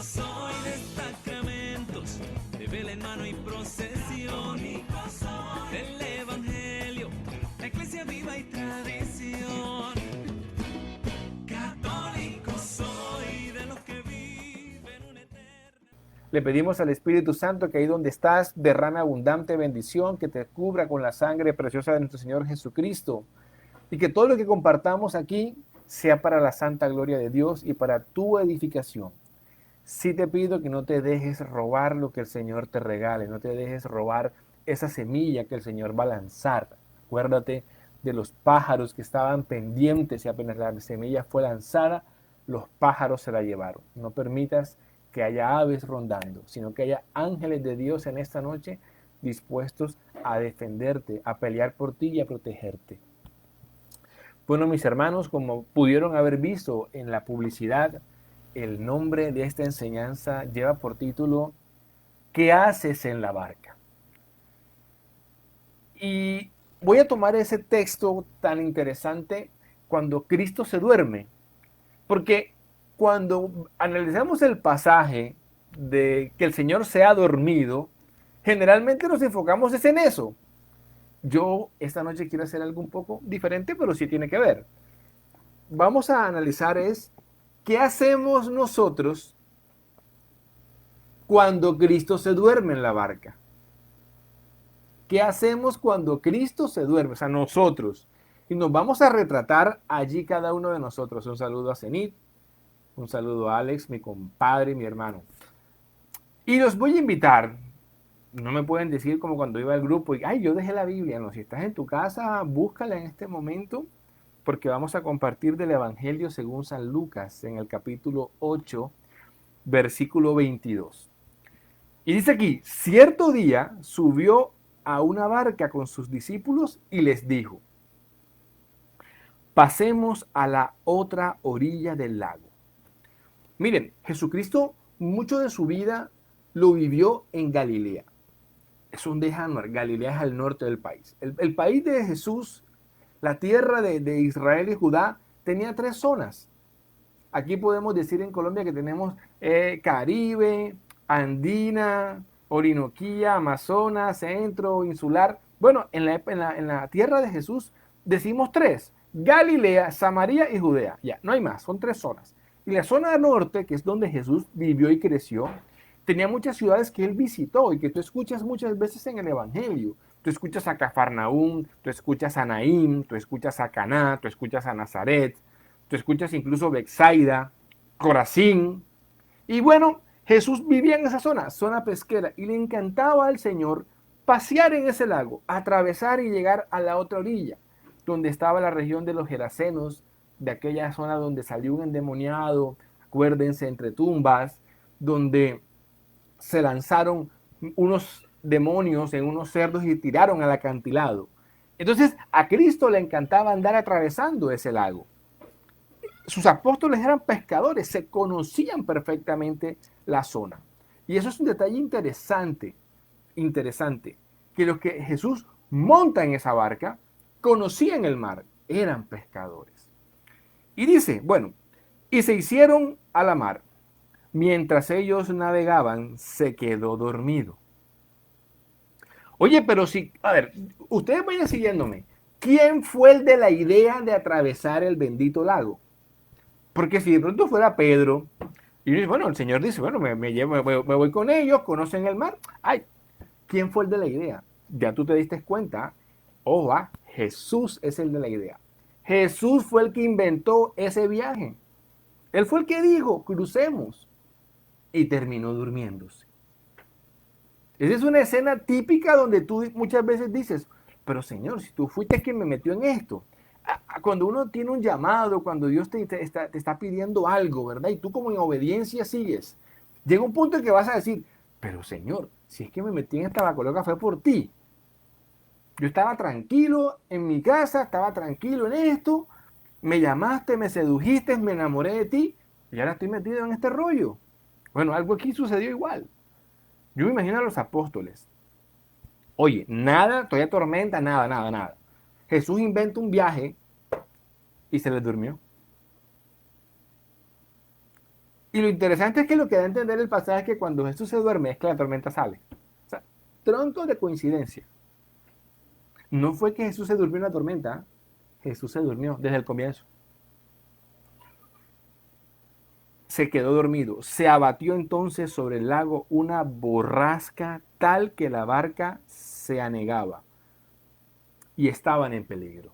soy de sacramentos, de vela en mano y procesión. Del evangelio, la iglesia viva y tradición. Católico soy, de los que viven una eterna. Le pedimos al Espíritu Santo que ahí donde estás derrame abundante bendición, que te cubra con la sangre preciosa de nuestro Señor Jesucristo y que todo lo que compartamos aquí sea para la santa gloria de Dios y para tu edificación. Sí te pido que no te dejes robar lo que el Señor te regale, no te dejes robar esa semilla que el Señor va a lanzar. Acuérdate de los pájaros que estaban pendientes y apenas la semilla fue lanzada, los pájaros se la llevaron. No permitas que haya aves rondando, sino que haya ángeles de Dios en esta noche dispuestos a defenderte, a pelear por ti y a protegerte. Bueno, mis hermanos, como pudieron haber visto en la publicidad, el nombre de esta enseñanza lleva por título ¿Qué haces en la barca? Y voy a tomar ese texto tan interesante cuando Cristo se duerme, porque cuando analizamos el pasaje de que el Señor se ha dormido, generalmente nos enfocamos en eso. Yo esta noche quiero hacer algo un poco diferente, pero sí tiene que ver. Vamos a analizar ¿qué hacemos nosotros cuando Cristo se duerme en la barca? ¿Qué hacemos cuando Cristo se duerme? O sea, nosotros. Y nos vamos a retratar allí cada uno de nosotros. Un saludo a Zenit, un saludo a Alex, mi compadre y mi hermano. Y los voy a invitar. No me pueden decir como cuando iba al grupo y, ay, yo dejé la Biblia. No, si estás en tu casa, búscala en este momento, porque vamos a compartir del Evangelio según San Lucas en el capítulo 8, versículo 22. Y dice aquí, cierto día subió a una barca con sus discípulos y les dijo, pasemos a la otra orilla del lago. Miren, Jesucristo mucho de su vida lo vivió en Galilea. Es un lejano, Galilea es al norte del país. El país de Jesús, la tierra de Israel y Judá, tenía 3 zonas. Aquí podemos decir en Colombia que tenemos Caribe, Andina, Orinoquía, Amazonas, Centro, Insular. Bueno, en la tierra de Jesús decimos 3, Galilea, Samaria y Judea. Ya, no hay más, son 3 zonas. Y la zona norte, que es donde Jesús vivió y creció, tenía muchas ciudades que él visitó y que tú escuchas muchas veces en el Evangelio. Tú escuchas a Cafarnaúm, tú escuchas a Naín, tú escuchas a Caná, tú escuchas a Nazaret, tú escuchas incluso Bexaida, Corazín. Y bueno, Jesús vivía en esa zona pesquera, y le encantaba al Señor pasear en ese lago, atravesar y llegar a la otra orilla, donde estaba la región de los Gerasenos, de aquella zona donde salió un endemoniado, acuérdense, entre tumbas, donde se lanzaron unos demonios en unos cerdos y tiraron al acantilado. Entonces a Cristo le encantaba andar atravesando ese lago. Sus apóstoles eran pescadores, se conocían perfectamente la zona. Y eso es un detalle interesante, que los que Jesús monta en esa barca conocían el mar, eran pescadores. Y dice, bueno, y se hicieron a la mar. Mientras ellos navegaban, se quedó dormido. Oye, pero si, a ver, ustedes vayan siguiéndome. ¿Quién fue el de la idea de atravesar el bendito lago? Porque si de pronto fuera Pedro, y bueno, el Señor dice, bueno, me voy con ellos, conocen el mar. Ay, ¿quién fue el de la idea? Ya tú te diste cuenta. Oh, Jesús es el de la idea. Jesús fue el que inventó ese viaje. Él fue el que dijo, crucemos. Y terminó durmiéndose. Esa es una escena típica donde tú muchas veces dices, pero Señor, si tú fuiste quien me metió en esto. Cuando uno tiene un llamado, cuando Dios te está pidiendo algo, ¿verdad? Y tú como en obediencia sigues. Llega un punto en que vas a decir, pero Señor, si es que me metí en esta bacoloca fue por ti. Yo estaba tranquilo en mi casa, estaba tranquilo en esto, me llamaste, me sedujiste, me enamoré de ti, y ahora estoy metido en este rollo. Bueno, algo aquí sucedió igual. Yo me imagino a los apóstoles. Oye, nada, todavía tormenta, nada. Jesús inventa un viaje y se les durmió. Y lo interesante es que lo que da a entender el pasaje es que cuando Jesús se duerme es que la tormenta sale. O sea, tronco de coincidencia. No fue que Jesús se durmió en la tormenta, Jesús se durmió desde el comienzo. Se quedó dormido. Se abatió entonces sobre el lago una borrasca tal que la barca se anegaba y estaban en peligro.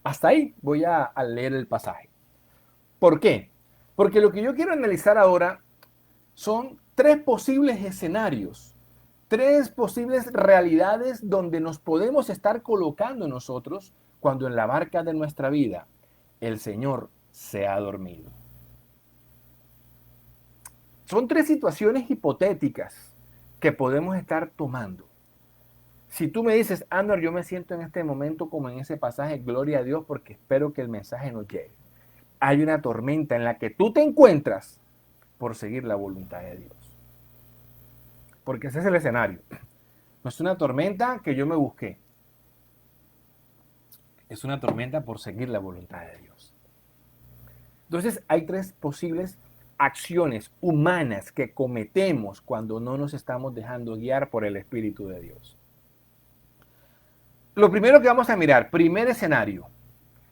Hasta ahí voy a leer el pasaje. ¿Por qué? Porque lo que yo quiero analizar ahora son tres posibles escenarios, tres posibles realidades donde nos podemos estar colocando nosotros cuando en la barca de nuestra vida el Señor se ha dormido. Son tres situaciones hipotéticas que podemos estar tomando. Si tú me dices, Andor, yo me siento en este momento como en ese pasaje, gloria a Dios, porque espero que el mensaje nos llegue. Hay una tormenta en la que tú te encuentras por seguir la voluntad de Dios. Porque ese es el escenario. No es una tormenta que yo me busqué. Es una tormenta por seguir la voluntad de Dios. Entonces hay tres posibles acciones humanas que cometemos cuando no nos estamos dejando guiar por el Espíritu de Dios. Lo primero que vamos a mirar, primer escenario,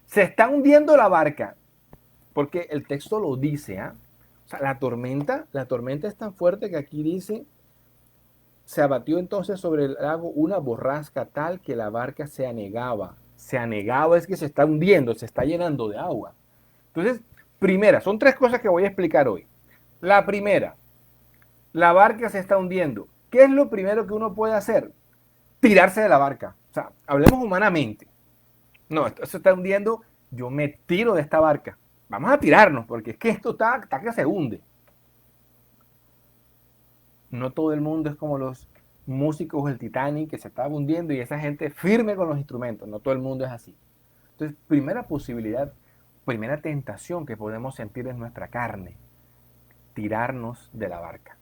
se está hundiendo la barca, porque el texto lo dice, ¿eh? O sea, la tormenta es tan fuerte que aquí dice, se abatió entonces sobre el lago una borrasca tal que la barca se anegaba. Se anegaba es que se está hundiendo, se está llenando de agua. Entonces, primera, son tres cosas que voy a explicar hoy. La primera, la barca se está hundiendo. ¿Qué es lo primero que uno puede hacer? Tirarse de la barca. O sea, hablemos humanamente. No, esto se está hundiendo, yo me tiro de esta barca. Vamos a tirarnos, porque es que esto está que se hunde. No todo el mundo es como los músicos del Titanic que se estaba hundiendo y esa gente firme con los instrumentos. No todo el mundo es así. Entonces, primera posibilidad, primera tentación que podemos sentir en nuestra carne, tirarnos de la barca.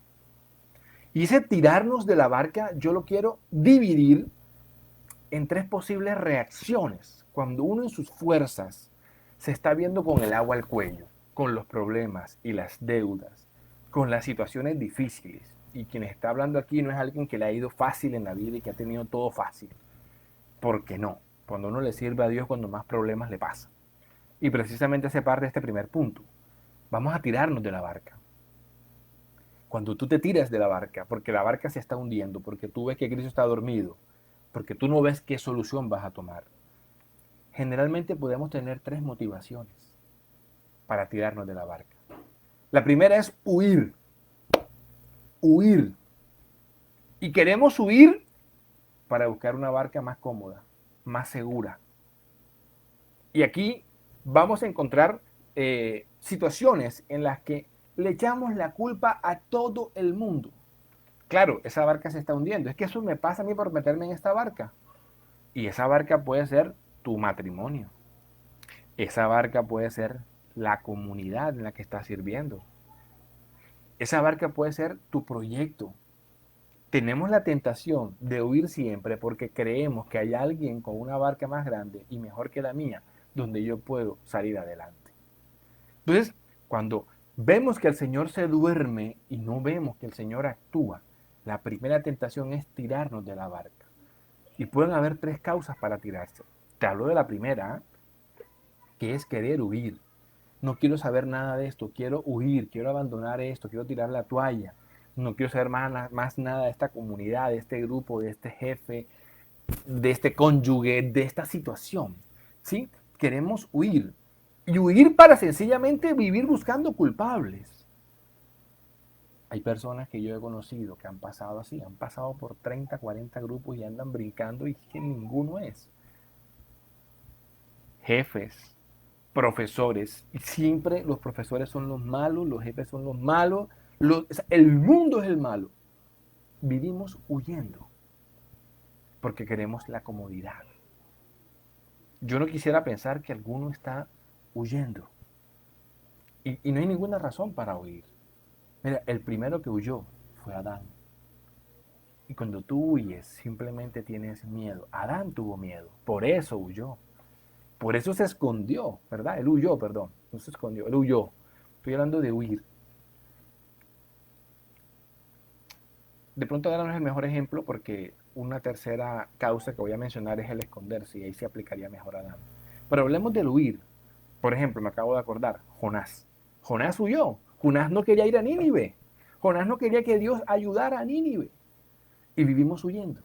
Y ese tirarnos de la barca yo lo quiero dividir en tres posibles reacciones. Cuando uno en sus fuerzas se está viendo con el agua al cuello, con los problemas y las deudas, con las situaciones difíciles. Y quien está hablando aquí no es alguien que le ha ido fácil en la vida y que ha tenido todo fácil. ¿Por qué no? Cuando uno le sirve a Dios, cuando más problemas le pasa. Y precisamente hace parte de este primer punto. Vamos a tirarnos de la barca. Cuando tú te tiras de la barca, porque la barca se está hundiendo, porque tú ves que Cristo está dormido, porque tú no ves qué solución vas a tomar. Generalmente podemos tener tres motivaciones para tirarnos de la barca. La primera es huir. Huir. Y queremos huir para buscar una barca más cómoda, más segura. Y aquí vamos a encontrar situaciones en las que le echamos la culpa a todo el mundo. Claro, esa barca se está hundiendo. Es que eso me pasa a mí por meterme en esta barca. Y esa barca puede ser tu matrimonio. Esa barca puede ser la comunidad en la que estás sirviendo. Esa barca puede ser tu proyecto. Tenemos la tentación de huir siempre porque creemos que hay alguien con una barca más grande y mejor que la mía, donde yo puedo salir adelante. Entonces, cuando vemos que el Señor se duerme y no vemos que el Señor actúa, la primera tentación es tirarnos de la barca. Y pueden haber tres causas para tirarse. Te hablo de la primera, que es querer huir. No quiero saber nada de esto, quiero huir, quiero abandonar esto, quiero tirar la toalla. No quiero saber más nada de esta comunidad, de este grupo, de este jefe, de este cónyuge, de esta situación. ¿Sí? Queremos huir. Y huir para sencillamente vivir buscando culpables. Hay personas que yo he conocido que han pasado así, han pasado por 30, 40 grupos y andan brincando y que ninguno es. Jefes, profesores, y siempre los profesores son los malos, los jefes son los malos, el mundo es el malo. Vivimos huyendo porque queremos la comodidad. Yo no quisiera pensar que alguno está huyendo. Y no hay ninguna razón para huir. Mira, el primero que huyó fue Adán. Y cuando tú huyes, simplemente tienes miedo. Adán tuvo miedo, por eso huyó. Por eso se escondió, ¿verdad? Él huyó, perdón. No se escondió, él huyó. Estoy hablando de huir. De pronto ahora no es el mejor ejemplo porque una tercera causa que voy a mencionar es el esconderse y ahí se aplicaría mejor a Adán. Pero hablemos del huir. Por ejemplo, me acabo de acordar, Jonás. Jonás huyó. Jonás no quería ir a Nínive. Jonás no quería que Dios ayudara a Nínive. Y vivimos huyendo.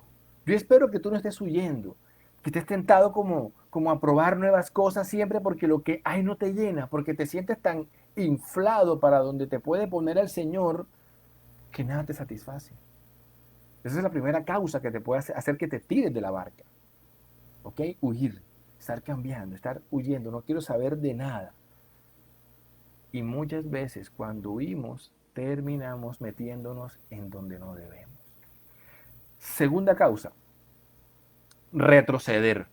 Yo espero que tú no estés huyendo, que estés tentado como a probar nuevas cosas siempre porque lo que hay no te llena, porque te sientes tan inflado para donde te puede poner el Señor que nada te satisface. Esa es la primera causa que te puede hacer que te tires de la barca. ¿Ok? Huir, estar cambiando, estar huyendo, no quiero saber de nada. Y muchas veces cuando huimos, terminamos metiéndonos en donde no debemos. Segunda causa, retroceder.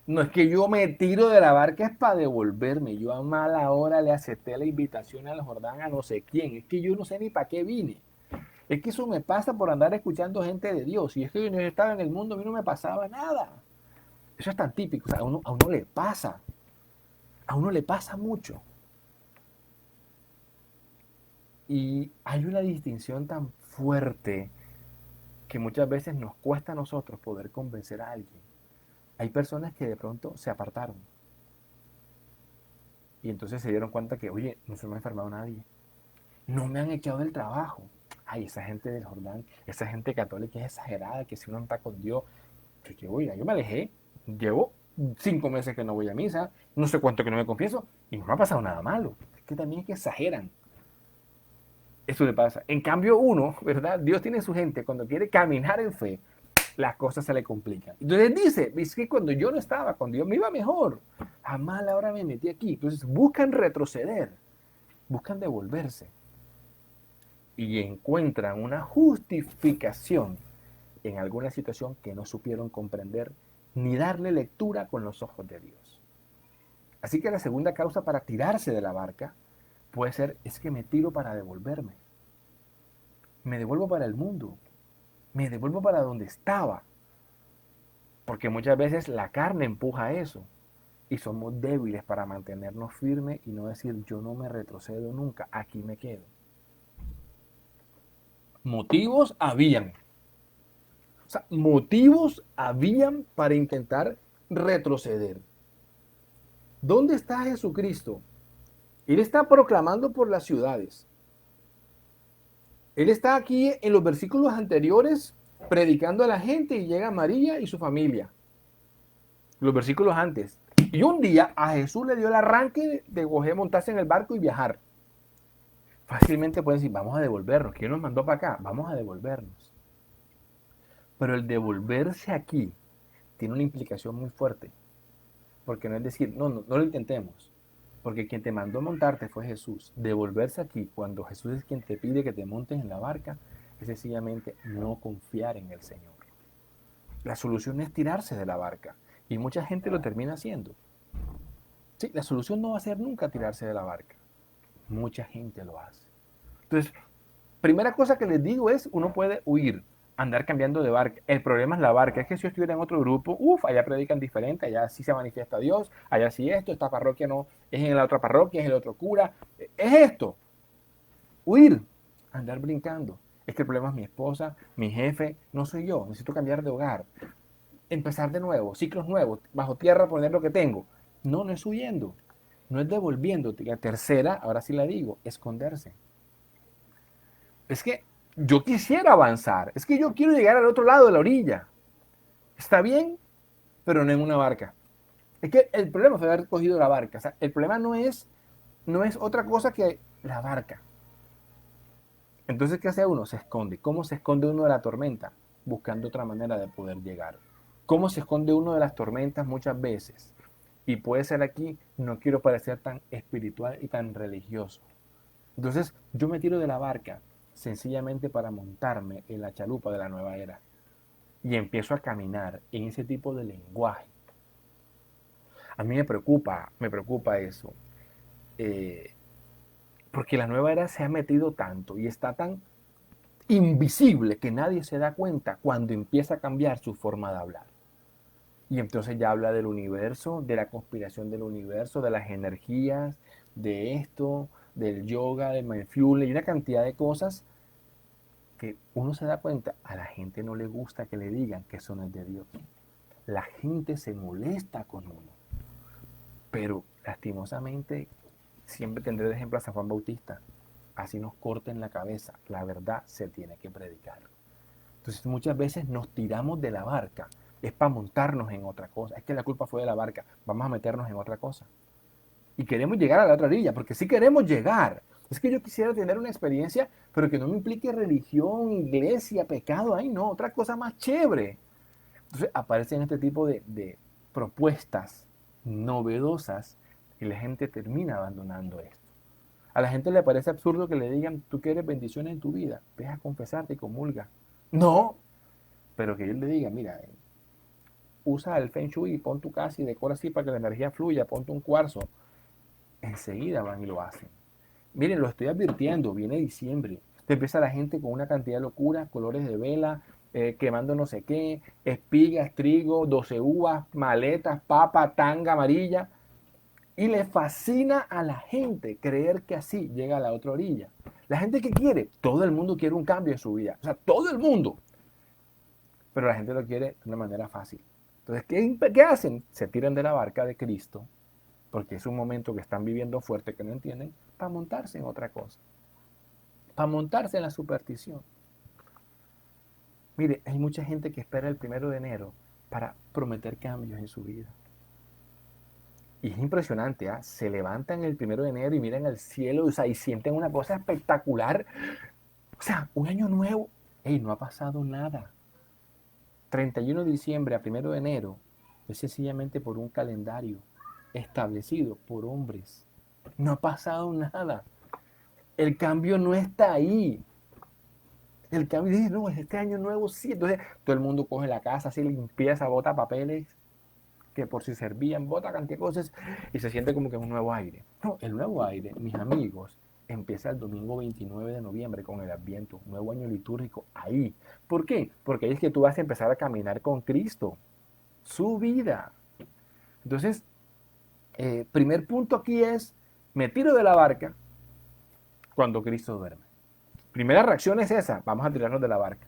No es que yo me tiro de la barca, es para devolverme. Yo a mala hora le acepté la invitación al Jordán a no sé quién. Es que yo no sé ni para qué vine. Es que eso me pasa por andar escuchando gente de Dios. Y es que yo no estaba en el mundo, a mí no me pasaba nada. Eso es tan típico. O sea, a uno le pasa. A uno le pasa mucho. Y hay una distinción tan fuerte que muchas veces nos cuesta a nosotros poder convencer a alguien. Hay personas que de pronto se apartaron. Y entonces se dieron cuenta que, oye, no se me ha enfermado nadie. No me han echado del trabajo. Ay, esa gente del Jordán, esa gente católica es exagerada, que si uno está con Dios, que oiga, yo me alejé, llevo 5 meses que no voy a misa, no sé cuánto que no me confieso, y no me ha pasado nada malo. Es que también es que exageran. Eso le pasa. En cambio uno, ¿verdad? Dios tiene su gente, cuando quiere caminar en fe, las cosas se le complican. Entonces dice, es que cuando yo no estaba, cuando yo me iba mejor, a mala hora me metí aquí. Entonces buscan retroceder, buscan devolverse. Y encuentran una justificación en alguna situación que no supieron comprender ni darle lectura con los ojos de Dios. Así que la segunda causa para tirarse de la barca puede ser, es que me tiro para devolverme. Me devuelvo para el mundo. Me devuelvo para donde estaba. Porque muchas veces la carne empuja a eso. Y somos débiles para mantenernos firmes y no decir, yo no me retrocedo nunca, aquí me quedo. Motivos habían. O sea, motivos habían para intentar retroceder. ¿Dónde está Jesucristo? Él está proclamando por las ciudades. Él está aquí en los versículos anteriores predicando a la gente y llega María y su familia. Los versículos antes. Y un día a Jesús le dio el arranque de coger, montarse en el barco y viajar. Fácilmente pueden decir, vamos a devolvernos. ¿Quién nos mandó para acá? Vamos a devolvernos. Pero el devolverse aquí tiene una implicación muy fuerte. Porque no es decir, no lo intentemos. Porque quien te mandó montarte fue Jesús. Devolverse aquí, cuando Jesús es quien te pide que te montes en la barca, es sencillamente no confiar en el Señor. La solución es tirarse de la barca. Y mucha gente lo termina haciendo. Sí, la solución no va a ser nunca tirarse de la barca. Mucha gente lo hace. Entonces, primera cosa que les digo es, uno puede huir, andar cambiando de barca. El problema es la barca. Es que si yo estuviera en otro grupo, allá predican diferente, allá sí se manifiesta Dios, allá sí esto, esta parroquia no, es en la otra parroquia, es el otro cura. Es esto. Huir, andar brincando. Es que el problema es mi esposa, mi jefe, no soy yo. Necesito cambiar de hogar. Empezar de nuevo, ciclos nuevos, bajo tierra poner lo que tengo. No es huyendo, no es devolviéndote. La tercera, ahora sí la digo, esconderse. Es que yo quisiera avanzar, es que yo quiero llegar al otro lado de la orilla. Está bien, pero no en una barca. Es que el problema fue haber cogido la barca. O sea, el problema no es otra cosa que la barca. Entonces, ¿qué hace uno? Se esconde. ¿Cómo se esconde uno de la tormenta? Buscando otra manera de poder llegar. ¿Cómo se esconde uno de las tormentas muchas veces? Y puede ser aquí, no quiero parecer tan espiritual y tan religioso. Entonces, yo me tiro de la barca sencillamente para montarme en la chalupa de la nueva era. Y empiezo a caminar en ese tipo de lenguaje. A mí me preocupa eso. Porque la nueva era se ha metido tanto y está tan invisible que nadie se da cuenta cuando empieza a cambiar su forma de hablar. Y entonces ya habla del universo, de la conspiración del universo, de las energías, de esto, del yoga, del mindfulness y una cantidad de cosas que uno se da cuenta, a la gente no le gusta que le digan que eso no es de Dios. La gente se molesta con uno. Pero lastimosamente siempre tendré de ejemplo a San Juan Bautista. Así nos corten la cabeza, la verdad se tiene que predicar. Entonces muchas veces nos tiramos de la barca, es para montarnos en otra cosa. Es que la culpa fue de la barca, vamos a meternos en otra cosa. Y queremos llegar a la otra orilla, porque sí queremos llegar. Es que yo quisiera tener una experiencia, pero que no me implique religión, iglesia, pecado. Ay, no, otra cosa más chévere. Entonces aparecen este tipo de propuestas novedosas y la gente termina abandonando esto. A la gente le parece absurdo que le digan, tú quieres bendiciones en tu vida, ve a confesarte y comulga. No, pero que ellos le digan, mira, usa el Feng Shui y pon tu casa y decora así para que la energía fluya, ponte un cuarzo. Enseguida van y lo hacen. Miren, lo estoy advirtiendo, viene diciembre. Te empieza la gente con una cantidad de locuras, colores de vela, quemando no sé qué, espigas, trigo, 12 uvas, maletas, papa, tanga amarilla. Y le fascina a la gente creer que así llega a la otra orilla. La gente que quiere, todo el mundo quiere un cambio en su vida. O sea, todo el mundo. Pero la gente lo quiere de una manera fácil. Entonces, ¿qué hacen? Se tiran de la barca de Cristo, porque es un momento que están viviendo fuerte que no entienden, para montarse en otra cosa. Para montarse en la superstición. Mire, hay mucha gente que espera el 1 de enero para prometer cambios en su vida. Y es impresionante, ¿eh? Se levantan el 1 de enero y miran al cielo, o sea, y sienten una cosa espectacular. O sea, un año nuevo. ¡Ey, no ha pasado nada! 31 de diciembre a 1 de enero es sencillamente por un calendario establecido por hombres. No ha pasado nada. El cambio no está ahí. El cambio dice, no, este año nuevo sí. Entonces todo el mundo coge la casa, así limpieza, bota papeles que por si servían, bota cantidad de cosas y se siente como que un nuevo aire. No, el nuevo aire, mis amigos, empieza el domingo 29 de noviembre con el Adviento, un nuevo año litúrgico ahí. ¿Por qué? Porque ahí es que tú vas a empezar a caminar con Cristo, su vida. Entonces, primer punto aquí es, me tiro de la barca cuando Cristo duerme. Primera reacción es esa, vamos a tirarnos de la barca.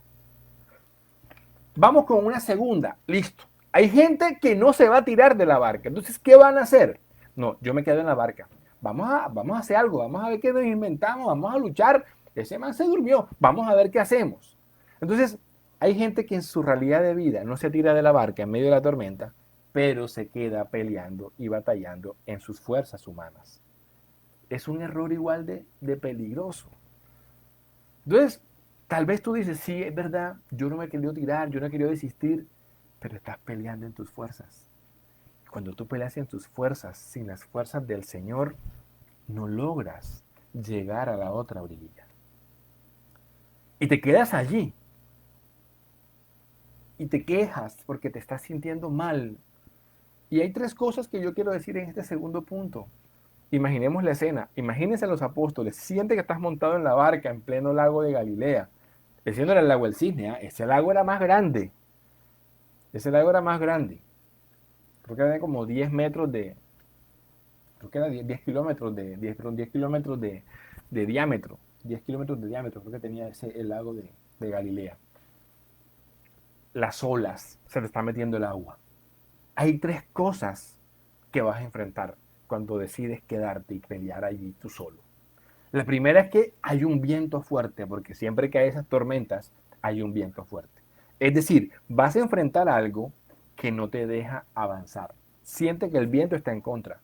Vamos con una segunda, listo. Hay gente que no se va a tirar de la barca. Entonces, ¿qué van a hacer? No, yo me quedo en la barca. Vamos a hacer algo, vamos a ver qué nos inventamos, vamos a luchar. Ese man se durmió, vamos a ver qué hacemos. Entonces, hay gente que en su realidad de vida no se tira de la barca en medio de la tormenta, pero se queda peleando y batallando en sus fuerzas humanas. Es un error igual de peligroso. Entonces, tal vez tú dices, sí, es verdad, yo no me he querido tirar, yo no he querido desistir, pero estás peleando en tus fuerzas. Cuando tú peleas en tus fuerzas, sin las fuerzas del Señor, no logras llegar a la otra orilla. Y te quedas allí. Y te quejas porque te estás sintiendo mal. Y hay tres cosas que yo quiero decir en este segundo punto. Imaginemos la escena. Imagínense a los apóstoles. Siente que estás montado en la barca en pleno lago de Galilea. Ese no era el lago del Cisne, ¿eh? Ese lago era más grande. Ese lago era más grande. Creo que era como 10 metros de... Creo que era 10 kilómetros de... 10 kilómetros de diámetro. 10 kilómetros de diámetro creo que tenía el lago de Galilea. Las olas, se te está metiendo el agua. Hay tres cosas que vas a enfrentar cuando decides quedarte y pelear allí tú solo. La primera es que hay un viento fuerte, porque siempre que hay esas tormentas, hay un viento fuerte. Es decir, vas a enfrentar algo que no te deja avanzar. Siente que el viento está en contra.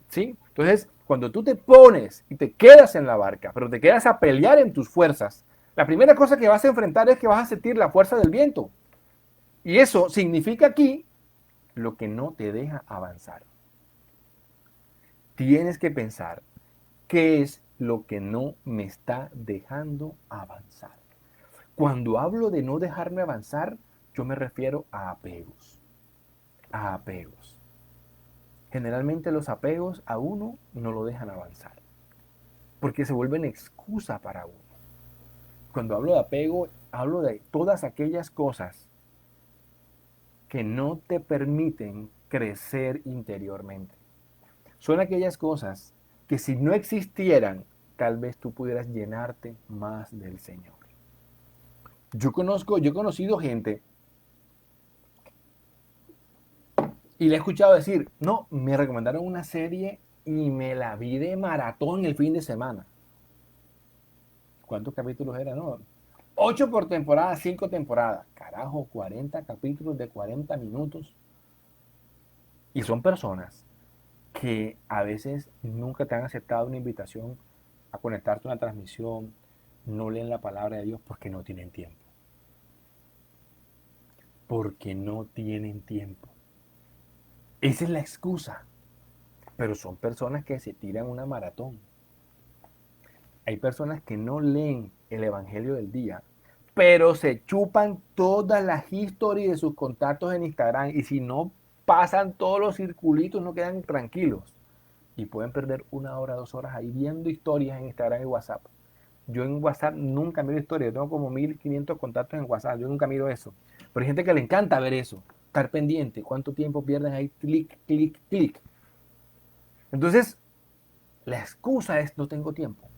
¿Sí? Entonces, cuando tú te pones y te quedas en la barca, pero te quedas a pelear en tus fuerzas, la primera cosa que vas a enfrentar es que vas a sentir la fuerza del viento. Y eso significa aquí lo que no te deja avanzar. Tienes que pensar qué es lo que no me está dejando avanzar. Cuando hablo de no dejarme avanzar, yo me refiero a apegos. A apegos. Generalmente los apegos a uno no lo dejan avanzar, porque se vuelven excusa para uno. Cuando hablo de apego, hablo de todas aquellas cosas que no te permiten crecer interiormente. Son aquellas cosas que si no existieran, tal vez tú pudieras llenarte más del Señor. Yo he conocido gente y le he escuchado decir, no, me recomendaron una serie y me la vi de maratón el fin de semana. ¿Cuántos capítulos eran? No, 8 por temporada, 5 temporadas. Carajo, 40 capítulos de 40 minutos. Y son personas que a veces nunca te han aceptado una invitación a conectarte a una transmisión, no leen la palabra de Dios porque no tienen tiempo. Porque no tienen tiempo. Esa es la excusa. Pero son personas que se tiran una maratón. Hay personas que no leen el Evangelio del día, pero se chupan todas las historias de sus contactos en Instagram y si no pasan todos los circulitos no quedan tranquilos y pueden perder 1 hora, 2 horas ahí viendo historias en Instagram y WhatsApp. Yo en WhatsApp nunca miro historias, yo tengo como 1500 contactos en WhatsApp, yo nunca miro eso. Pero hay gente que le encanta ver eso, estar pendiente, cuánto tiempo pierden ahí, clic, clic, clic. Entonces, la excusa es no tengo tiempo.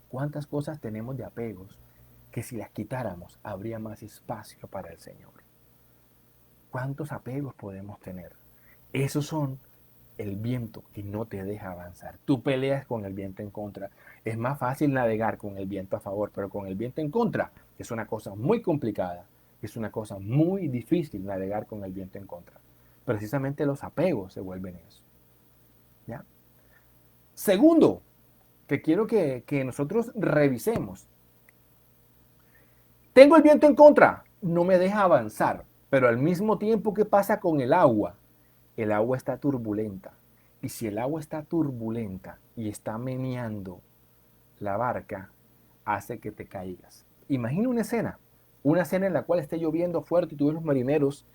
¿Cuántas cosas tenemos de apegos que si las quitáramos habría más espacio para el Señor? ¿Cuántos apegos podemos tener? Esos son el viento que no te deja avanzar. Tú peleas con el viento en contra. Es más fácil navegar con el viento a favor, pero con el viento en contra es una cosa muy complicada. Es una cosa muy difícil navegar con el viento en contra. Precisamente los apegos se vuelven eso. ¿Ya? Segundo, que quiero que nosotros revisemos. Tengo el viento en contra, no me deja avanzar, pero al mismo tiempo, ¿qué pasa con el agua? El agua está turbulenta. Y si el agua está turbulenta y está meneando la barca, hace que te caigas. Imagina una escena en la cual esté lloviendo fuerte y tú ves los marineros,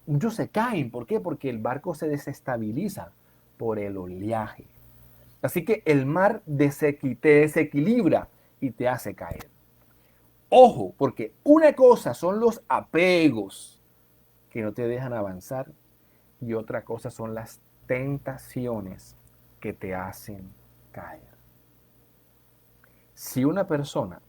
muchos se caen. ¿Por qué? Porque el barco se desestabiliza por el oleaje. Así que el mar te desequilibra y te hace caer. Ojo, porque una cosa son los apegos que no te dejan avanzar y otra cosa son las tentaciones que te hacen caer. Si una persona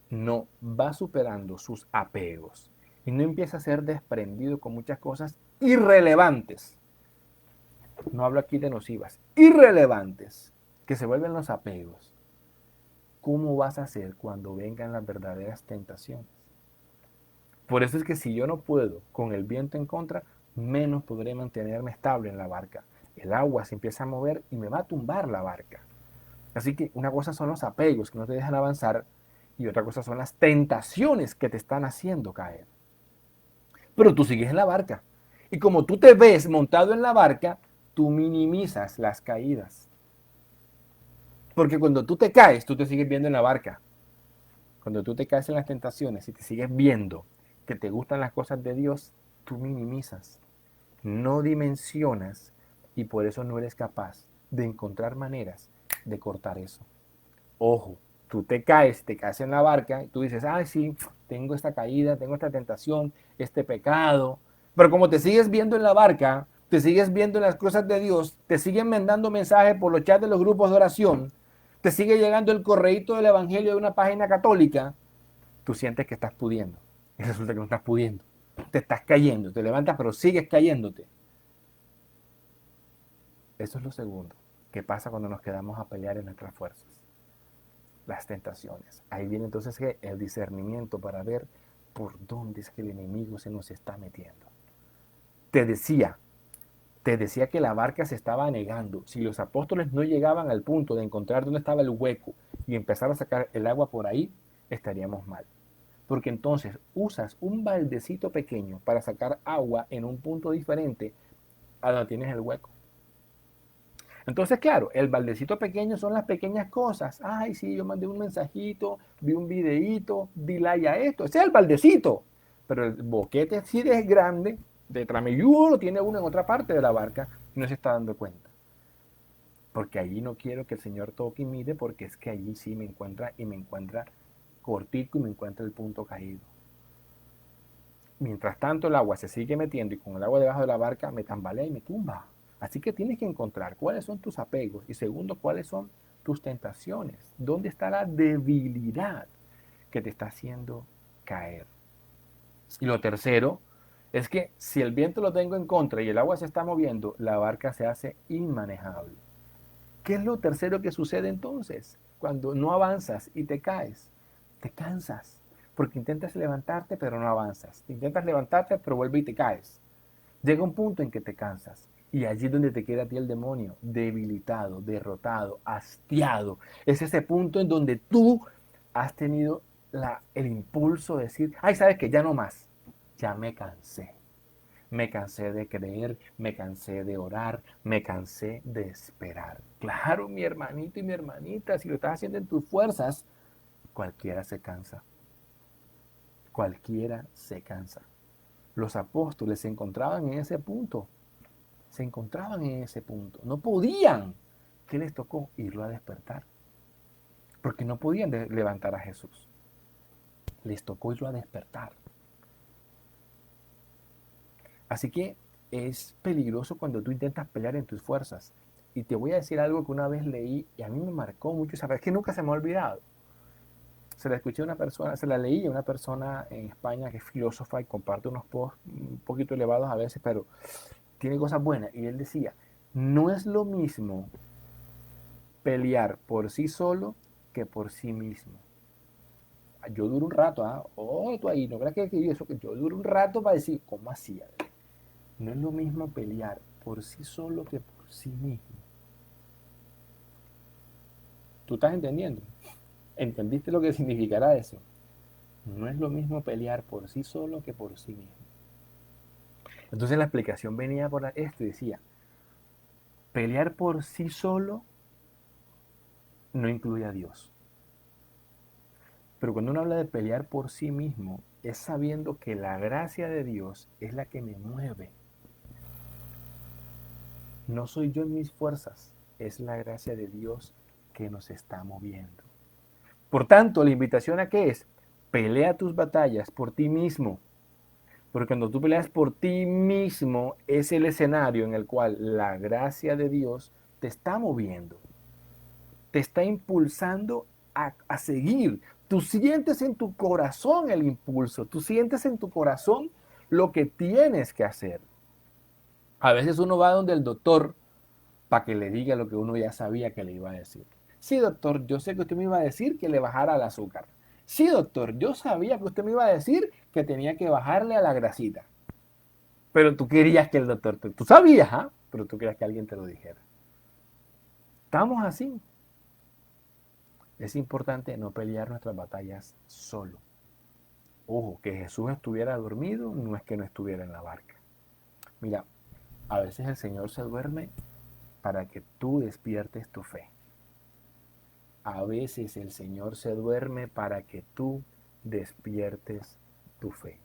no va superando sus apegos y no empieza a ser desprendido con muchas cosas irrelevantes, no hablo aquí de nocivas, irrelevantes, que se vuelven los apegos, ¿cómo vas a hacer cuando vengan las verdaderas tentaciones? Por eso es que si yo no puedo con el viento en contra, menos podré mantenerme estable en la barca. El agua se empieza a mover y me va a tumbar la barca. Así que una cosa son los apegos que no te dejan avanzar y otra cosa son las tentaciones que te están haciendo caer. Pero tú sigues en la barca. Y como tú te ves montado en la barca, tú minimizas las caídas. Porque cuando tú te caes, tú te sigues viendo en la barca. Cuando tú te caes en las tentaciones y te sigues viendo que te gustan las cosas de Dios, tú minimizas, no dimensionas y por eso no eres capaz de encontrar maneras de cortar eso. Ojo, tú te caes en la barca y tú dices, ay sí, tengo esta caída, tengo esta tentación, este pecado, pero como te sigues viendo en la barca, te sigues viendo en las cosas de Dios, te siguen mandando mensajes por los chats de los grupos de oración, te sigue llegando el correíto del evangelio de una página católica, tú sientes que estás pudiendo y resulta que no estás pudiendo. Te estás cayendo, te levantas pero sigues cayéndote. Eso es lo segundo. ¿Qué pasa cuando nos quedamos a pelear en nuestras fuerzas? Las tentaciones. Ahí viene entonces el discernimiento para ver por dónde es que el enemigo se nos está metiendo. Te decía que la barca se estaba anegando. Si los apóstoles no llegaban al punto de encontrar dónde estaba el hueco y empezar a sacar el agua por ahí, estaríamos mal. Porque entonces usas un baldecito pequeño para sacar agua en un punto diferente a donde tienes el hueco. Entonces, claro, el baldecito pequeño son las pequeñas cosas. Ay, sí, yo mandé un mensajito, vi un videíto, di like a esto. Ese es el baldecito. Pero el boquete sí es grande, de tramelludo, lo tiene uno en otra parte de la barca y no se está dando cuenta. Porque allí no quiero que el Señor toque y mire, porque es que allí sí me encuentra cortico y me encuentra el punto caído. Mientras tanto el agua se sigue metiendo y con el agua debajo de la barca me tambalea y me tumba. Así que tienes que encontrar cuáles son tus apegos y segundo, cuáles son tus tentaciones? ¿Dónde está la debilidad que te está haciendo caer? Y lo tercero es que si el viento lo tengo en contra y el agua se está moviendo, la barca se hace inmanejable. ¿Qué es lo tercero que sucede entonces? Cuando no avanzas y te caes, te cansas, porque intentas levantarte pero no avanzas. Intentas levantarte pero vuelve y te caes. Llega un punto en que te cansas y allí es donde te queda a ti el demonio, debilitado, derrotado, hastiado. Es ese punto en donde tú has tenido el impulso de decir, ay, ¿sabes qué? Ya no más, ya me cansé. Me cansé de creer, me cansé de orar, me cansé de esperar. Claro, mi hermanito y mi hermanita, si lo estás haciendo en tus fuerzas, cualquiera se cansa. Cualquiera se cansa. Los apóstoles se encontraban en ese punto. Se encontraban en ese punto. No podían. ¿Qué les tocó? Irlo a despertar. Porque no podían levantar a Jesús. Les tocó irlo a despertar. Así que es peligroso cuando tú intentas pelear en tus fuerzas. Y te voy a decir algo que una vez leí y a mí me marcó mucho. Sabes que nunca se me ha olvidado. Se la escuché a una persona, se la leí a una persona en España que es filósofa y comparte unos posts un poquito elevados a veces, pero tiene cosas buenas. Y él decía, no es lo mismo pelear por sí solo que por sí mismo. Yo duro un rato, tú ahí, no creas que eso, que yo duro un rato para decir, ¿cómo hacía? No es lo mismo pelear por sí solo que por sí mismo. ¿Tú estás entendiendo? ¿Entendiste lo que significará eso? No es lo mismo pelear por sí solo que por sí mismo. Entonces la explicación venía por esto y decía, pelear por sí solo no incluye a Dios. Pero cuando uno habla de pelear por sí mismo, es sabiendo que la gracia de Dios es la que me mueve. No soy yo en mis fuerzas, es la gracia de Dios que nos está moviendo. Por tanto, la invitación a qué es, pelea tus batallas por ti mismo. Porque cuando tú peleas por ti mismo, es el escenario en el cual la gracia de Dios te está moviendo, te está impulsando a seguir. Tú sientes en tu corazón el impulso, tú sientes en tu corazón lo que tienes que hacer. A veces uno va donde el doctor para que le diga lo que uno ya sabía que le iba a decir. Sí, doctor, yo sé que usted me iba a decir que le bajara el azúcar. Sí, doctor, yo sabía que usted me iba a decir que tenía que bajarle a la grasita. Pero tú querías que el doctor, tú sabías, pero tú querías que alguien te lo dijera. Estamos así. Es importante no pelear nuestras batallas solo. Ojo, que Jesús estuviera dormido no es que no estuviera en la barca. Mira, a veces el Señor se duerme para que tú despiertes tu fe. A veces el Señor se duerme para que tú despiertes tu fe.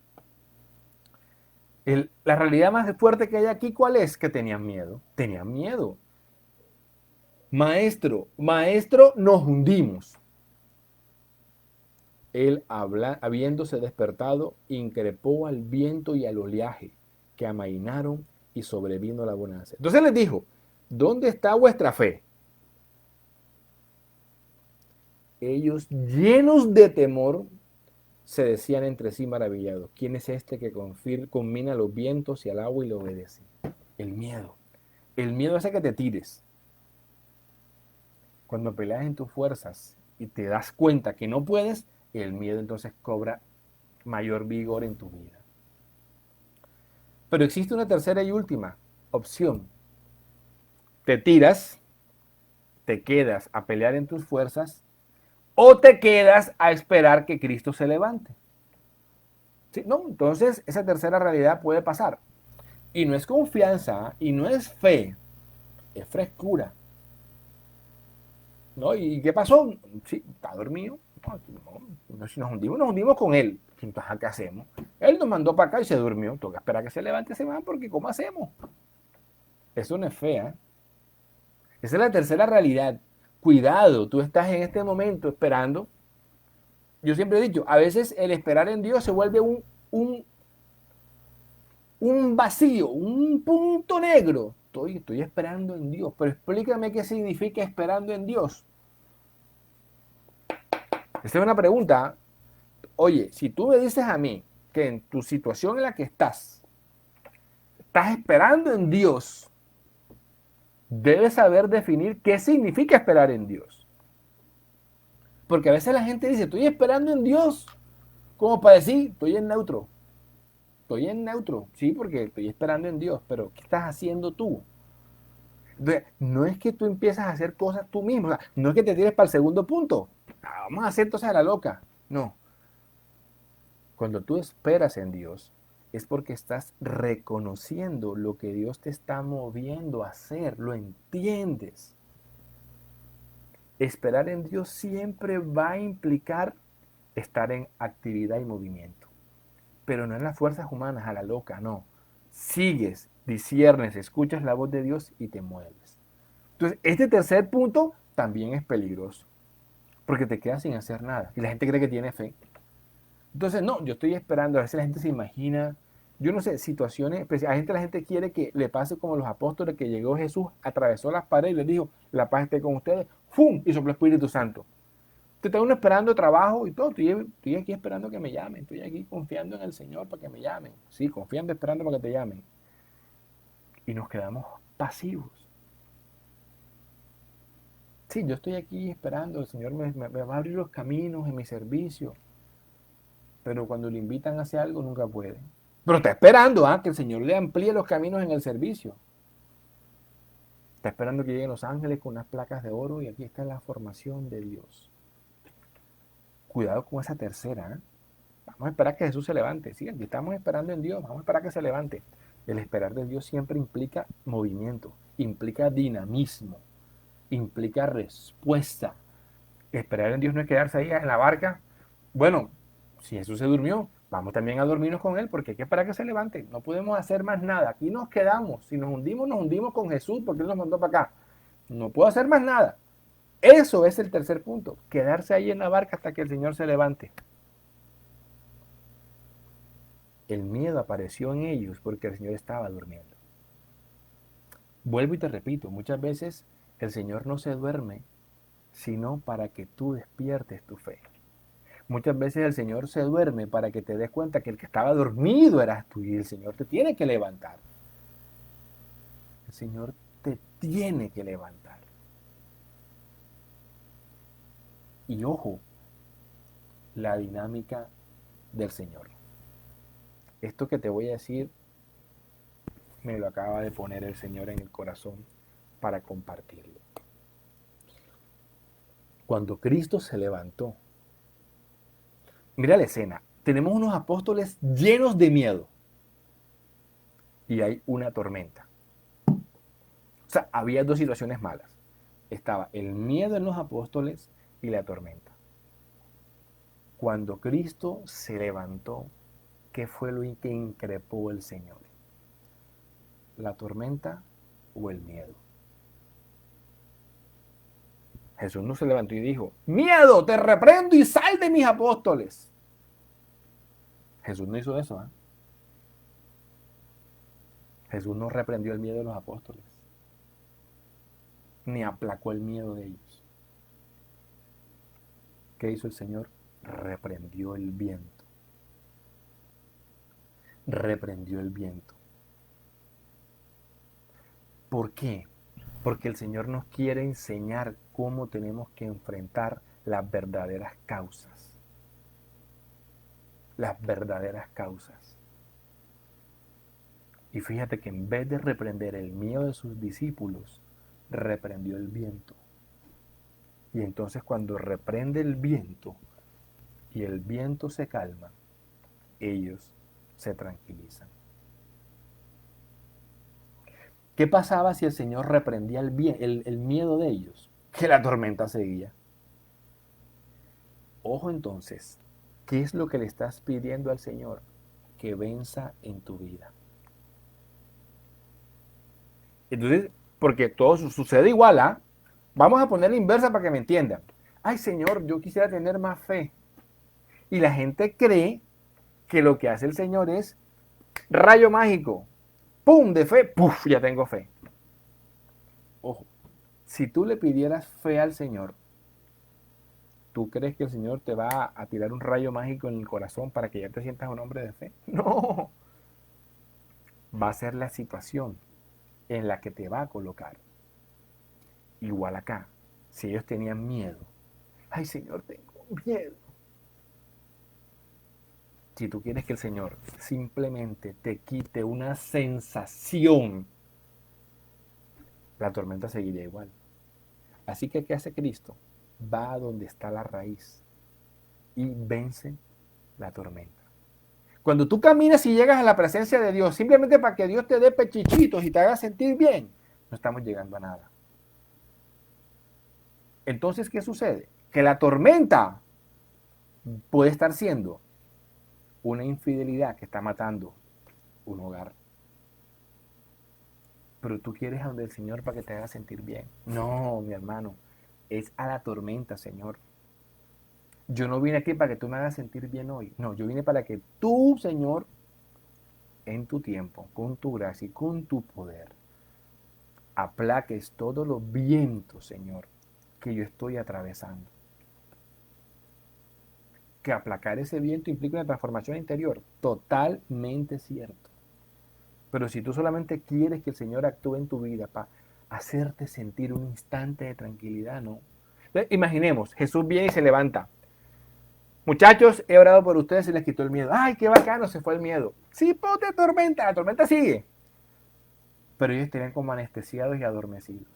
La realidad más fuerte que hay aquí, ¿cuál es? Que tenían miedo. Tenían miedo. Maestro, nos hundimos. Él, habiéndose despertado, increpó al viento y al oleaje, que amainaron y sobrevino la bonanza. Entonces les dijo, ¿dónde está vuestra fe? Ellos, llenos de temor, se decían entre sí maravillados, ¿quién es este que combina los vientos y al agua y le obedece? El miedo. El miedo hace que te tires. Cuando peleas en tus fuerzas y te das cuenta que no puedes, el miedo entonces cobra mayor vigor en tu vida. Pero existe una tercera y última opción. Te tiras, te quedas a pelear en tus fuerzas o te quedas a esperar que Cristo se levante. ¿Sí? No, entonces esa tercera realidad puede pasar. Y no es confianza y no es fe, es frescura. ¿No? ¿Y qué pasó? Sí, está dormido. No, si nos hundimos con él. Entonces, ¿qué hacemos? Él nos mandó para acá y se durmió. Toca esperar que se levante y se va, porque ¿cómo hacemos? Eso no es fe, ¿eh? Esa es la tercera realidad. Cuidado, tú estás en este momento esperando. Yo siempre he dicho, a veces el esperar en Dios se vuelve un vacío, un punto negro. Estoy esperando en Dios, pero explícame qué significa esperando en Dios. Esta es una pregunta. Oye, si tú me dices a mí que en tu situación en la que estás esperando en Dios, debes saber definir qué significa esperar en Dios. Porque a veces la gente dice, estoy esperando en Dios, como para decir, estoy en neutro. Estoy en neutro, sí, porque estoy esperando en Dios, pero ¿qué estás haciendo tú? Entonces, no es que tú empiezas a hacer cosas tú mismo, o sea, no es que te tires para el segundo punto. Vamos a hacer cosas a la loca. No. Cuando tú esperas en Dios, es porque estás reconociendo lo que Dios te está moviendo a hacer, lo entiendes. Esperar en Dios siempre va a implicar estar en actividad y movimiento, pero no en las fuerzas humanas a la loca, no. Sigues, disciernes, escuchas la voz de Dios y te mueves. Entonces, este tercer punto también es peligroso, porque te quedas sin hacer nada y la gente cree que tiene fe. Entonces, no, yo estoy esperando, a veces la gente se imagina, yo no sé, situaciones, pues, la gente quiere que le pase como los apóstoles, que llegó Jesús, atravesó las paredes y les dijo, la paz esté con ustedes, ¡fum! Y sopló el Espíritu Santo. Te está uno esperando trabajo y todo, estoy aquí esperando que me llamen, estoy aquí confiando en el Señor para que me llamen, sí, confiando, esperando para que te llamen. Y nos quedamos pasivos. Sí, yo estoy aquí esperando, el Señor me va a abrir los caminos en mi servicio, pero cuando le invitan a hacer algo nunca puede. Pero está esperando que el Señor le amplíe los caminos en el servicio. Está esperando que lleguen los ángeles con unas placas de oro y aquí está la formación de Dios. Cuidado con esa tercera. Vamos a esperar que Jesús se levante. Sí, aquí estamos esperando en Dios. Vamos a esperar que se levante. El esperar de Dios siempre implica movimiento, implica dinamismo, implica respuesta. Esperar en Dios no es quedarse ahí en la barca. Bueno, si Jesús se durmió, vamos también a dormirnos con Él porque hay que esperar que se levante. No podemos hacer más nada. Aquí nos quedamos. Si nos hundimos con Jesús porque Él nos mandó para acá. No puedo hacer más nada. Eso es el tercer punto. Quedarse ahí en la barca hasta que el Señor se levante. El miedo apareció en ellos porque el Señor estaba durmiendo. Vuelvo y te repito, muchas veces el Señor no se duerme, sino para que tú despiertes tu fe. Muchas veces el Señor se duerme para que te des cuenta que el que estaba dormido eras tú y el Señor te tiene que levantar. El Señor te tiene que levantar. Y ojo, la dinámica del Señor. Esto que te voy a decir me lo acaba de poner el Señor en el corazón para compartirlo. Cuando Cristo se levantó, mira la escena, tenemos unos apóstoles llenos de miedo y hay una tormenta. O sea, había dos situaciones malas. Estaba el miedo en los apóstoles y la tormenta. Cuando Cristo se levantó, ¿qué fue lo que increpó el Señor? ¿La tormenta o el miedo? Jesús no se levantó y dijo, miedo, te reprendo y sal de mis apóstoles. Jesús no hizo eso. Jesús no reprendió el miedo de los apóstoles, ni aplacó el miedo de ellos. ¿Qué hizo el Señor? Reprendió el viento. Reprendió el viento. ¿Por qué? Porque el Señor nos quiere enseñar cómo tenemos que enfrentar las verdaderas causas. Las verdaderas causas. Y fíjate que en vez de reprender el miedo de sus discípulos, reprendió el viento. Y entonces cuando reprende el viento y el viento se calma, ellos se tranquilizan. ¿Qué pasaba si el Señor reprendía el miedo de ellos? Que la tormenta seguía. Ojo entonces, ¿qué es lo que le estás pidiendo al Señor? Que venza en tu vida. Entonces, porque todo sucede igual, Vamos a poner la inversa para que me entiendan. Ay, Señor, yo quisiera tener más fe. Y la gente cree que lo que hace el Señor es rayo mágico. ¡Pum! De fe, ¡puf! Ya tengo fe. Ojo, si tú le pidieras fe al Señor, ¿Tú crees que el Señor te va a tirar un rayo mágico en el corazón para que ya te sientas un hombre de fe? No, va a ser la situación en la que te va a colocar. Igual acá, si ellos tenían miedo, ay Señor, tengo miedo. Si tú quieres que el Señor simplemente te quite una sensación, la tormenta seguiría igual. Así que, ¿qué hace Cristo? Va a donde está la raíz y vence la tormenta. Cuando tú caminas y llegas a la presencia de Dios, simplemente para que Dios te dé pechichitos y te haga sentir bien, no estamos llegando a nada. Entonces, ¿qué sucede? Que la tormenta puede estar siendo una infidelidad que está matando un hogar. Pero tú quieres a donde el Señor para que te haga sentir bien. No, mi hermano, es a la tormenta, Señor. Yo no vine aquí para que tú me hagas sentir bien hoy. No, yo vine para que tú, Señor, en tu tiempo, con tu gracia y con tu poder, aplaques todos los vientos, Señor, que yo estoy atravesando. Que aplacar ese viento implica una transformación interior. Totalmente cierto. Pero si tú solamente quieres que el Señor actúe en tu vida para hacerte sentir un instante de tranquilidad, no. Entonces, imaginemos, Jesús viene y se levanta. Muchachos, he orado por ustedes y les quitó el miedo. ¡Ay, qué bacano! Se fue el miedo. Sí, ponte tormenta, la tormenta sigue. Pero ellos estarían como anestesiados y adormecidos.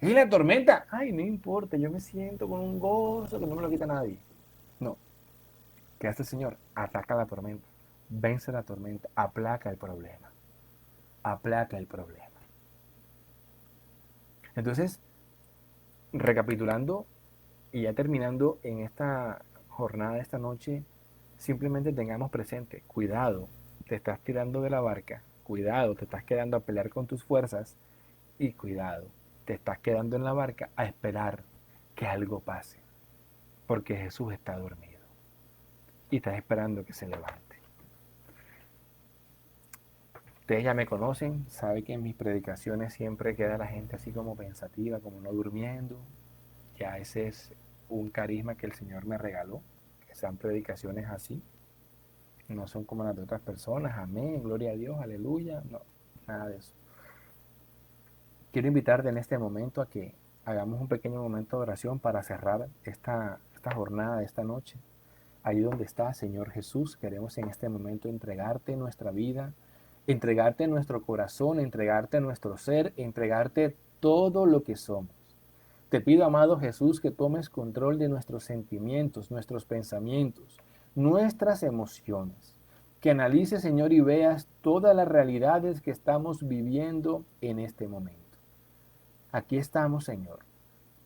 ¿Y la tormenta? Ay, no importa, yo me siento con un gozo que no me lo quita nadie. No. ¿Qué hace el Señor? Ataca la tormenta, vence la tormenta, aplaca el problema. Aplaca el problema. Entonces, recapitulando y ya terminando en esta jornada de esta noche, simplemente tengamos presente, cuidado, te estás tirando de la barca, cuidado, te estás quedando a pelear con tus fuerzas y cuidado, te estás quedando en la barca a esperar que algo pase, porque Jesús está dormido y estás esperando que se levante. Ustedes ya me conocen, saben que en mis predicaciones siempre queda la gente así como pensativa, como no durmiendo. Ya ese es un carisma que el Señor me regaló, que sean predicaciones así. No son como las de otras personas, amén, gloria a Dios, aleluya, no, nada de eso. Quiero invitarte en este momento a que hagamos un pequeño momento de oración para cerrar esta jornada de esta noche. Ahí donde está, Señor Jesús, queremos en este momento entregarte nuestra vida, entregarte nuestro corazón, entregarte nuestro ser, entregarte todo lo que somos. Te pido, amado Jesús, que tomes control de nuestros sentimientos, nuestros pensamientos, nuestras emociones. Que analices, Señor, y veas todas las realidades que estamos viviendo en este momento. Aquí estamos, Señor.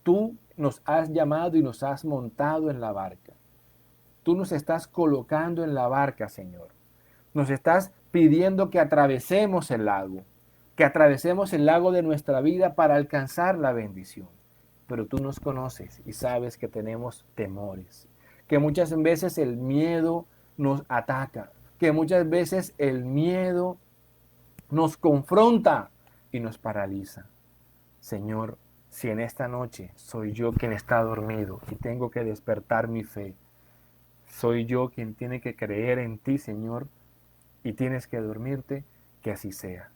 Tú nos has llamado y nos has montado en la barca. Tú nos estás colocando en la barca, Señor. Nos estás pidiendo que atravesemos el lago de nuestra vida para alcanzar la bendición. Pero tú nos conoces y sabes que tenemos temores, que muchas veces el miedo nos ataca, que muchas veces el miedo nos confronta y nos paraliza. Señor, si en esta noche soy yo quien está dormido y tengo que despertar mi fe, soy yo quien tiene que creer en ti, Señor, y tienes que dormirte, que así sea.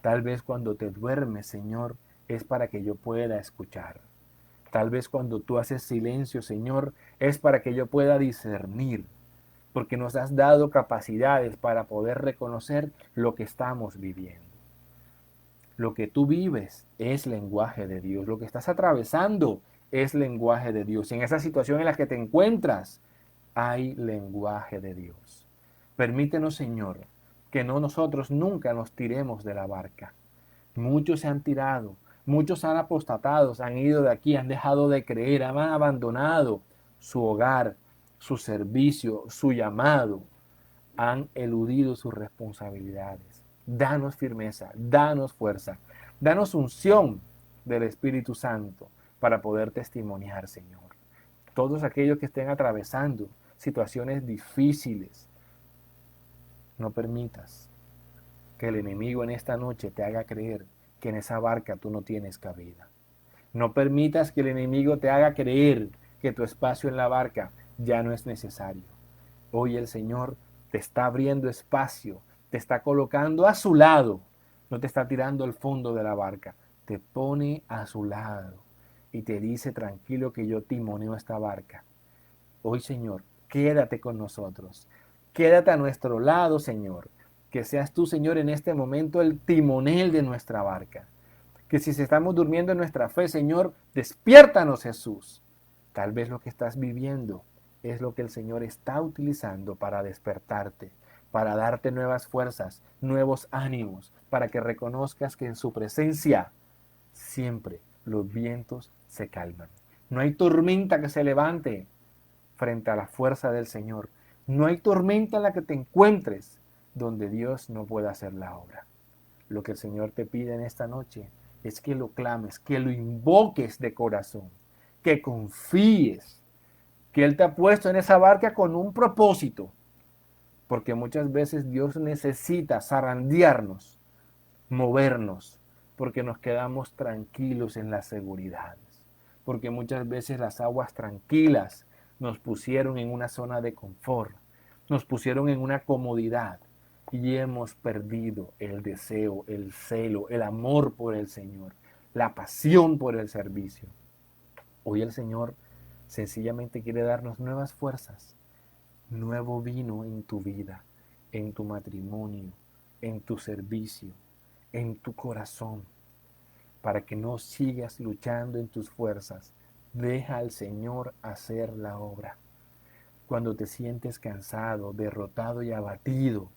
Tal vez cuando te duermes, Señor, es para que yo pueda escuchar. Tal vez cuando tú haces silencio, Señor, es para que yo pueda discernir, porque nos has dado capacidades para poder reconocer lo que estamos viviendo. Lo que tú vives es lenguaje de Dios. Lo que estás atravesando es lenguaje de Dios. En esa situación en la que te encuentras, hay lenguaje de Dios. Permítenos, Señor, que nosotros nunca nos tiremos de la barca. Muchos se han tirado, muchos han apostatado, se han ido de aquí, han dejado de creer, han abandonado su hogar, su servicio, su llamado, han eludido sus responsabilidades. Danos firmeza, danos fuerza, danos unción del Espíritu Santo para poder testimoniar, Señor. Todos aquellos que estén atravesando situaciones difíciles, no permitas que el enemigo en esta noche te haga creer que en esa barca tú no tienes cabida. No permitas que el enemigo te haga creer que tu espacio en la barca ya no es necesario. Hoy el Señor te está abriendo espacio, te está colocando a su lado, no te está tirando al fondo de la barca, te pone a su lado y te dice tranquilo que yo timoneo esta barca. Hoy, Señor, quédate con nosotros, quédate a nuestro lado, Señor, que seas tú, Señor, en este momento el timonel de nuestra barca. Que si estamos durmiendo en nuestra fe, Señor, despiértanos, Jesús. Tal vez lo que estás viviendo es lo que el Señor está utilizando para despertarte, para darte nuevas fuerzas, nuevos ánimos, para que reconozcas que en su presencia siempre los vientos se calman. No hay tormenta que se levante frente a la fuerza del Señor. No hay tormenta en la que te encuentres donde Dios no pueda hacer la obra. Lo que el Señor te pide en esta noche es que lo clames, que lo invoques de corazón, que confíes, que Él te ha puesto en esa barca con un propósito, porque muchas veces Dios necesita zarandearnos, movernos, porque nos quedamos tranquilos en las seguridades, porque muchas veces las aguas tranquilas nos pusieron en una zona de confort, nos pusieron en una comodidad y hemos perdido el deseo, el celo, el amor por el Señor, la pasión por el servicio. Hoy el Señor sencillamente quiere darnos nuevas fuerzas, nuevo vino en tu vida, en tu matrimonio, en tu servicio, en tu corazón, para que no sigas luchando en tus fuerzas. Deja al Señor hacer la obra. Cuando te sientes cansado, derrotado y abatido,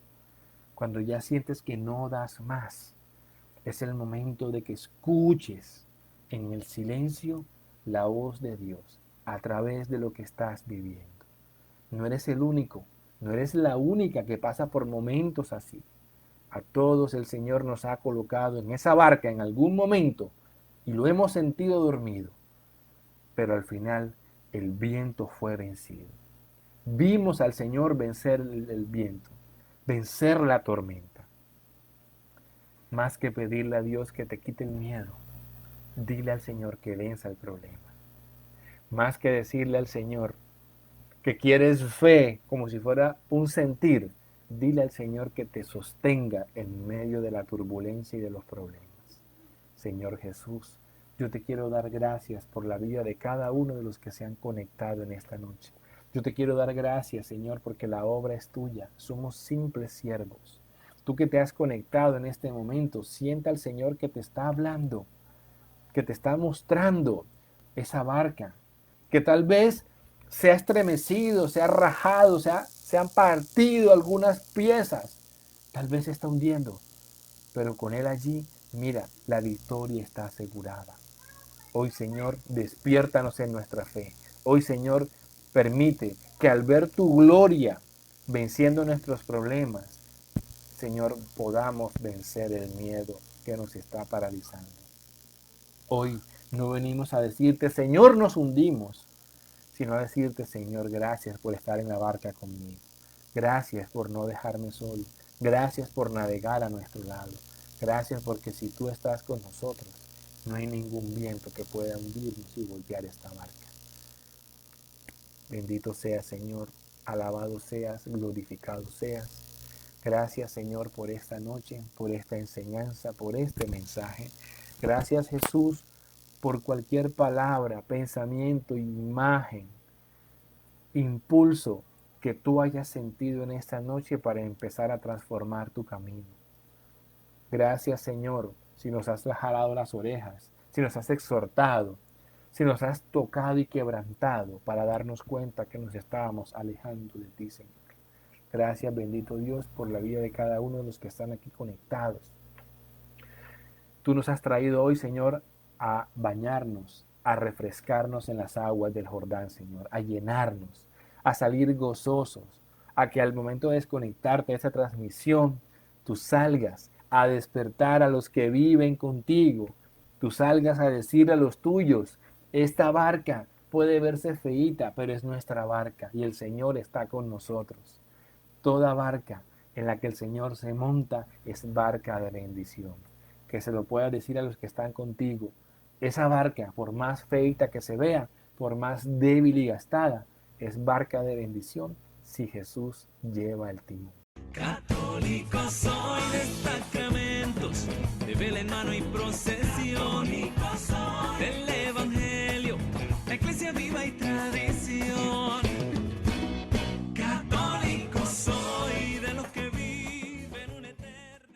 cuando ya sientes que no das más, es el momento de que escuches en el silencio la voz de Dios a través de lo que estás viviendo. No eres el único, no eres la única que pasa por momentos así. A todos el Señor nos ha colocado en esa barca en algún momento y lo hemos sentido dormido, pero al final el viento fue vencido. Vimos al Señor vencer el viento, vencer la tormenta. Más que pedirle a Dios que te quite el miedo, dile al Señor que venza el problema. Más que decirle al Señor que quieres fe como si fuera un sentir, dile al Señor que te sostenga en medio de la turbulencia y de los problemas. Señor Jesús, yo te quiero dar gracias por la vida de cada uno de los que se han conectado en esta noche. Yo te quiero dar gracias, Señor, porque la obra es tuya. Somos simples siervos. Tú que te has conectado en este momento, sienta al Señor que te está hablando, que te está mostrando esa barca, que tal vez se ha estremecido, se ha rajado, se han partido algunas piezas. Tal vez se está hundiendo, pero con Él allí, mira, la victoria está asegurada. Hoy, Señor, despiértanos en nuestra fe. Hoy, Señor, permite que al ver tu gloria venciendo nuestros problemas, Señor, podamos vencer el miedo que nos está paralizando. Hoy no venimos a decirte, Señor, nos hundimos, sino a decirte, Señor, gracias por estar en la barca conmigo. Gracias por no dejarme solo. Gracias por navegar a nuestro lado. Gracias porque si tú estás con nosotros, no hay ningún viento que pueda hundirnos y voltear esta barca. Bendito seas, Señor. Alabado seas, glorificado seas. Gracias, Señor, por esta noche, por esta enseñanza, por este mensaje. Gracias, Jesús, por cualquier palabra, pensamiento, imagen, impulso que tú hayas sentido en esta noche para empezar a transformar tu camino. Gracias, Señor, si nos has jalado las orejas, si nos has exhortado, si nos has tocado y quebrantado para darnos cuenta que nos estábamos alejando de ti, Señor. Gracias, bendito Dios, por la vida de cada uno de los que están aquí conectados. Tú nos has traído hoy, Señor, a bañarnos, a refrescarnos en las aguas del Jordán, Señor, a llenarnos, a salir gozosos, a que al momento de desconectarte de esa transmisión, tú salgas a despertar a los que viven contigo, tú salgas a decir a los tuyos, esta barca puede verse feíta, pero es nuestra barca y el Señor está con nosotros. Toda barca en la que el Señor se monta es barca de bendición. Que se lo pueda decir a los que están contigo. Esa barca, por más feita que se vea, por más débil y gastada, es barca de bendición si Jesús lleva el timón. Católicos